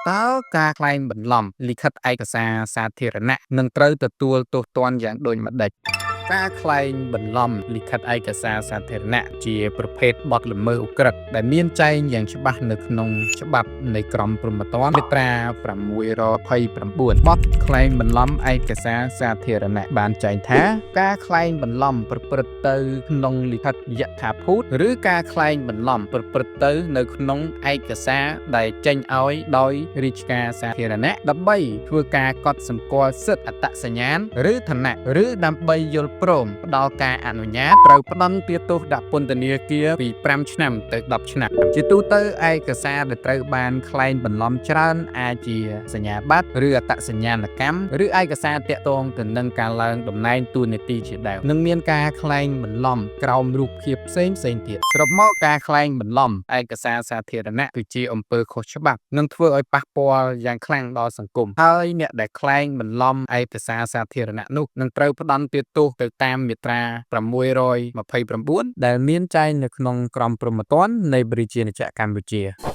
តើការក្លែងបន្លំលិខិតឯកសារសាធារណៈនឹងត្រូវទទួលទោសទណ្ឌយ៉ាងដូចម្តេចការក្លែងបន្លំលិខិតឯកសារសាធារណៈជាប្រភេទបទល្មើសឧក្រិដ្ឋដែលមានចែងយ៉ាងច្បាស់នៅក្នុងច្បាប់នៃក្រមព្រហ្មទណ្ឌមាត្រា629បទក្លែងបន្លំឯកសារសាធារណៈបានចែងថាការក្លែងបន្លំប្រព្រឹត្តទៅក្នុងលិខិតយថាភូតឬការក្លែងបន្លំប្រព្រឹត្តទៅនៅក្នុងឯកសារដែលចេញឲ្យដោយរាជការសាធារណៈដើម្បីធ្វើការកត់សម្គាល់សិទ្ធិអត្តសញ្ញាណឬឋានៈឬដើម្បីយល់ព្រមផ្ដល់ការអនុញ្ញាតត្រូវផ្តន្ទាទោសដាក់ពន្ធនាគារពី5ឆ្នាំទៅ10ឆ្នាំជាទូទៅឯកសារដែលត្រូវបានក្លែងបន្លំច្រើនអាចជាសញ្ញាបត្រឬអត្តសញ្ញាណកម្មឬឯកសារទាក់ទងទៅនឹងការឡើងតំណែងតួនាទីជាដើមនិងមានការក្លែងបន្លំក្រោមរូបភាពផ្សេងទៀតសរុបមកការក្លែងបន្លំឯកសារសាធារណៈគឺជាអំពើខុសច្បាប់និងធ្វើឲ្យប៉ះពាល់យ៉ាងខ្លាំងដល់សង្គមហើយអ្នកដែលក្លែងបន្លំឯកសារសាធារណៈនោះនឹងត្រូវផ្តន្ទាទោសទៅតាមមាត្រា629ដែលមានចែងនៅក្នុងក្រមព្រហ្មទណ្ឌនៃប្រជាណាចក្រកម្ពុជា